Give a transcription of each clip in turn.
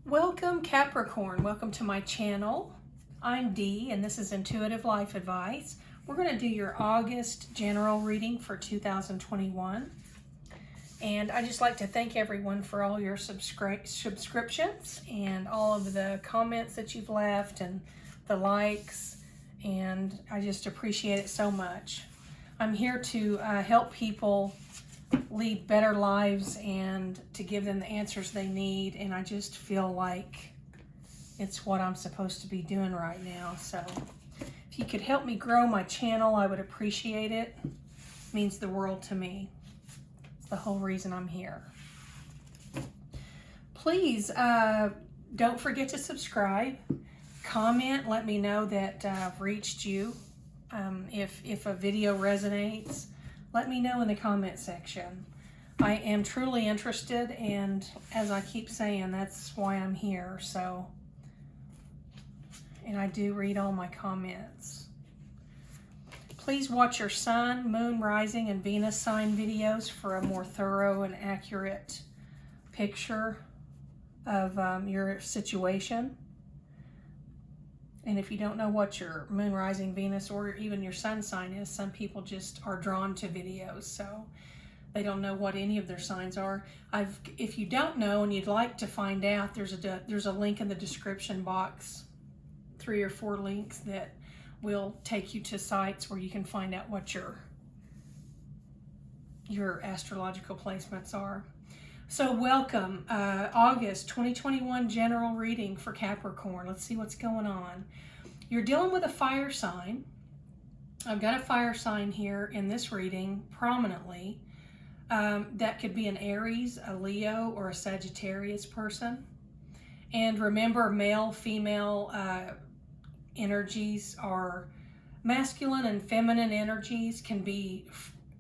Welcome Capricorn, welcome to my channel. I'm Dee and this is Intuitive Life Advice. We're going to do your August general reading for 2021. And I just like to thank everyone for all your subscriptions and all of the comments that you've left and the likes, and I just appreciate it so much. I'm here to help people lead better lives and to give them the answers they need, and I just feel like it's what I'm supposed to be doing right now. So if you could help me grow my channel, I would appreciate it. It means the world to me. It's the whole reason I'm here. Please don't forget to subscribe, comment, let me know that I've reached you. If a video resonates, let me know in the comment section. I am truly interested, and as I keep saying, that's why I'm here. So, and I do read all my comments. Please watch your sun, moon, rising, and Venus sign videos for a more thorough and accurate picture of your situation. And if you don't know what your moon, rising, Venus, or even your sun sign is, some people just are drawn to videos, so they don't know what any of their signs are. If you don't know and you'd like to find out, there's a link in the description box, 3 or 4 links that will take you to sites where you can find out what your astrological placements are. So welcome, August 2021 general reading for Capricorn. Let's see what's going on. You're dealing with a fire sign. I've got a fire sign here in this reading prominently. That could be an Aries, a Leo, or a Sagittarius person. And remember, male, female energies are masculine, and feminine energies can be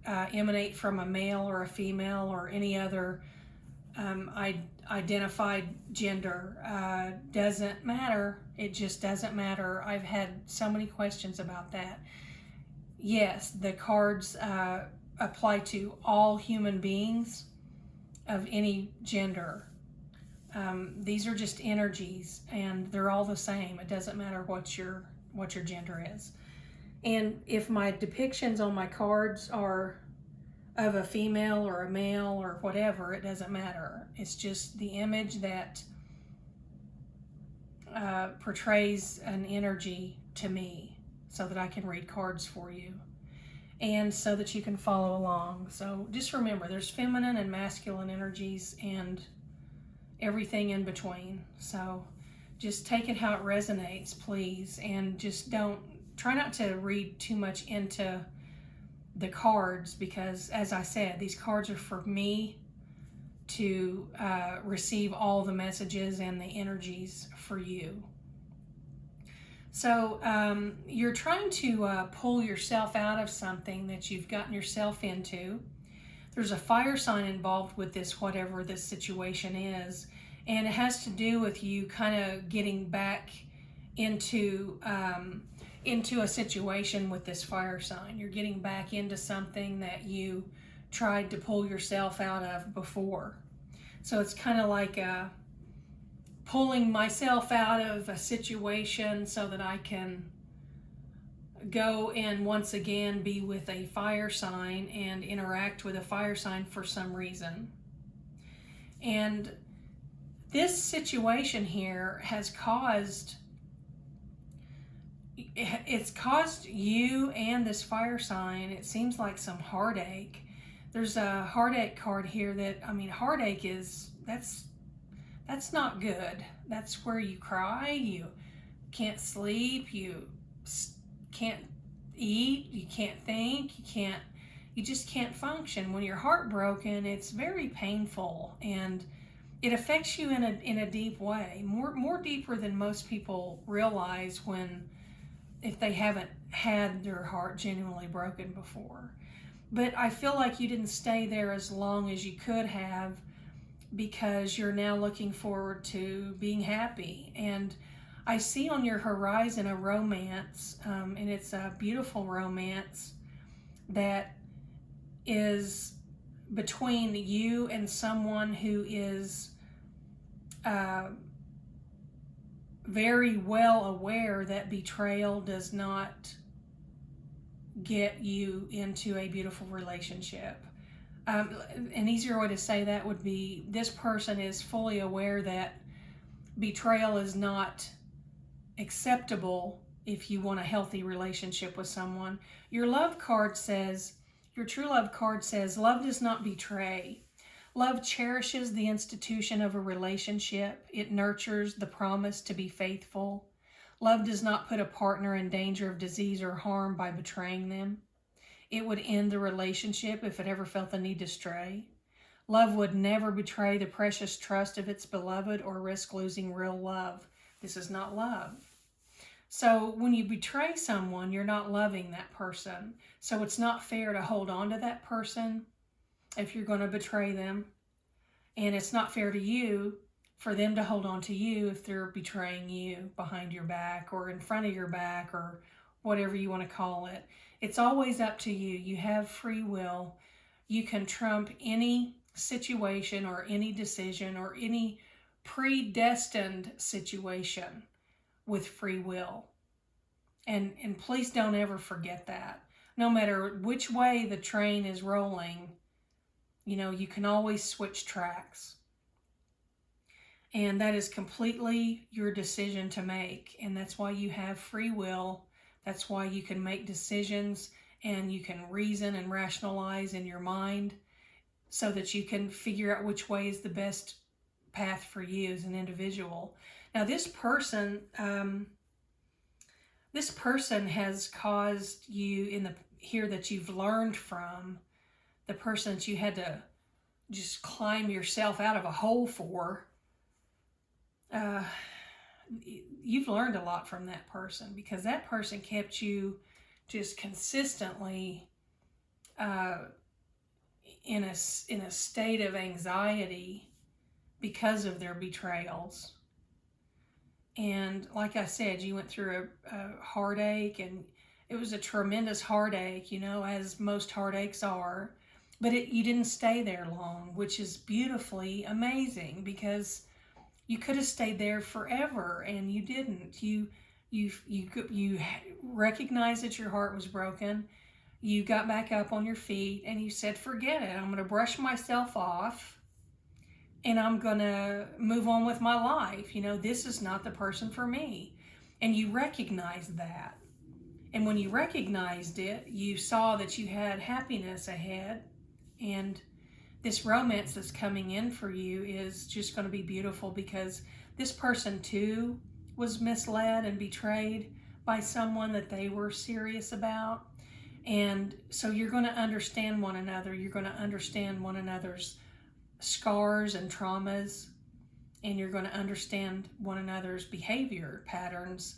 emanate from a male or a female or any other identified gender. Doesn't matter. It just doesn't matter. I've had so many questions about that. Yes, the cards apply to all human beings of any gender. These are just energies, and they're all the same. It doesn't matter what your gender is. And if my depictions on my cards are of a female or a male or whatever, it doesn't matter. It's just the image that portrays an energy to me so that I can read cards for you and so that you can follow along. So just remember, there's feminine and masculine energies and everything in between. So just take it how it resonates, please, and just try not to read too much into the cards, because as I said, these cards are for me to receive all the messages and the energies for you. So you're trying to pull yourself out of something that you've gotten yourself into. There's a fire sign involved with this, whatever this situation is, and it has to do with you kind of getting back into a situation with this fire sign. You're getting back into something that you tried to pull yourself out of before. So it's kind of like pulling myself out of a situation so that I can go and once again be with a fire sign and interact with a fire sign for some reason. And this situation here has caused you and this fire sign, it seems like, some heartache. There's a heartache card here that, I mean, heartache is, that's not good. That's where you cry, you can't sleep, you can't eat, you can't think, you just can't function. When you're heartbroken, it's very painful, and it affects you in a deep way, more deeper than most people realize if they haven't had their heart genuinely broken before. But I feel like you didn't stay there as long as you could have, because you're now looking forward to being happy. And I see on your horizon a romance, and it's a beautiful romance that is between you and someone who is very well aware that betrayal does not get you into a beautiful relationship. An easier way to say that would be this person is fully aware that betrayal is not acceptable if you want a healthy relationship with someone. Your love card says, your true love card says, love does not betray. Love cherishes the institution of a relationship. It nurtures the promise to be faithful. Love does not put a partner in danger of disease or harm by betraying them. It would end the relationship if it ever felt the need to stray. Love would never betray the precious trust of its beloved or risk losing real love. This is not love. So when you betray someone, you're not loving that person. So it's not fair to hold on to that person if you're going to betray them. And it's not fair to you for them to hold on to you if they're betraying you behind your back or in front of your back or whatever you want to call it. It's always up to you. You have free will. You can trump any situation or any decision or any predestined situation with free will. And please don't ever forget that. No matter which way the train is rolling, you know, you can always switch tracks. And that is completely your decision to make. And that's why you have free will. That's why you can make decisions and you can reason and rationalize in your mind so that you can figure out which way is the best path for you as an individual. Now, this person has caused you here that you've learned from, the person that you had to just climb yourself out of a hole for. You've learned a lot from that person because that person kept you just consistently in a state of anxiety because of their betrayals. And like I said, you went through a heartache, and it was a tremendous heartache, you know, as most heartaches are. But you didn't stay there long, which is beautifully amazing because you could have stayed there forever, and you didn't. You recognized that your heart was broken. You got back up on your feet, and you said, "Forget it. I'm going to brush myself off, and I'm going to move on with my life. You know, this is not the person for me." And you recognized that. And when you recognized it, you saw that you had happiness ahead, and this romance that's coming in for you is just going to be beautiful because this person too was misled and betrayed by someone that they were serious about. And so you're going to understand one another. You're going to understand one another's scars and traumas, and you're going to understand one another's behavior patterns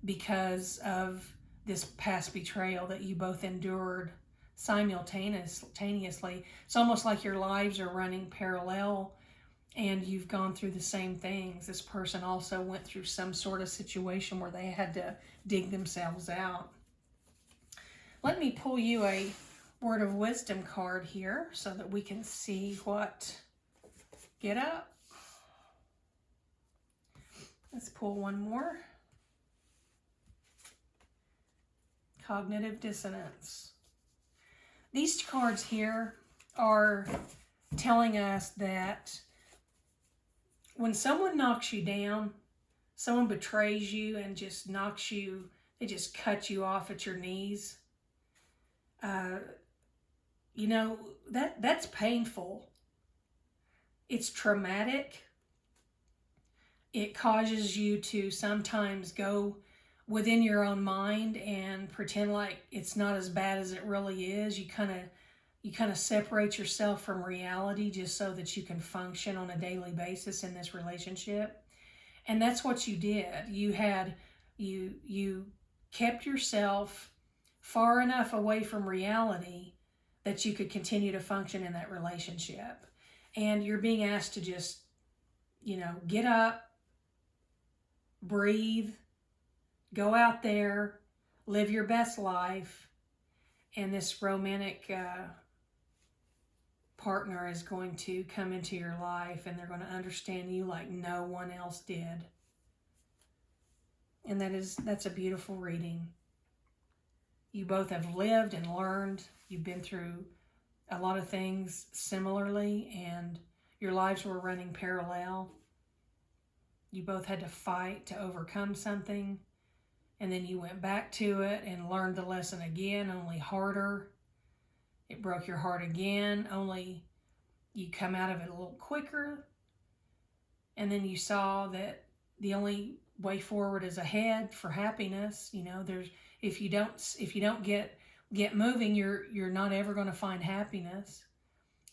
because of this past betrayal that you both endured simultaneously. It's almost like your lives are running parallel and you've gone through the same things. This person also went through some sort of situation where they had to dig themselves out. Let me pull you a word of wisdom card here so that we can see what. Get up. Let's pull one more. Cognitive dissonance. These cards here are telling us that when someone knocks you down, someone betrays you and just knocks you, they just cut you off at your knees. You know, that's painful. It's traumatic. It causes you to sometimes go within your own mind and pretend like it's not as bad as it really is. You kind of separate yourself from reality just so that you can function on a daily basis in this relationship. And that's what you did. You kept yourself far enough away from reality that you could continue to function in that relationship. And you're being asked to just, you know, get up, breathe, go out there, live your best life, and this romantic partner is going to come into your life and they're going to understand you like no one else did. And that's a beautiful reading. You both have lived and learned. You've been through a lot of things similarly, and your lives were running parallel. You both had to fight to overcome something, and then you went back to it and learned the lesson again, only harder. It broke your heart again, only you come out of it a little quicker. And then you saw that the only way forward is ahead for happiness. You know, if you don't get moving, you're not ever going to find happiness.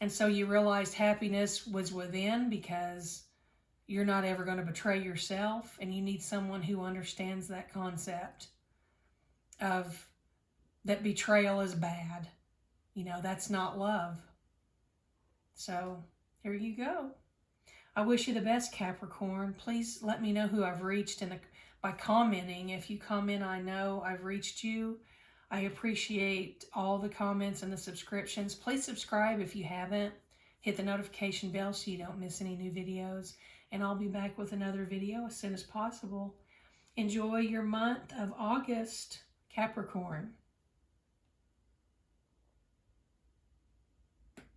And so you realized happiness was within, because you're not ever going to betray yourself, and you need someone who understands that concept of that betrayal is bad. You know, that's not love. So here you go. I wish you the best, Capricorn. Please let me know who I've reached by commenting. If you comment, I know I've reached you. I appreciate all the comments and the subscriptions. Please subscribe if you haven't. Hit the notification bell so you don't miss any new videos. And I'll be back with another video as soon as possible. Enjoy your month of August, Capricorn.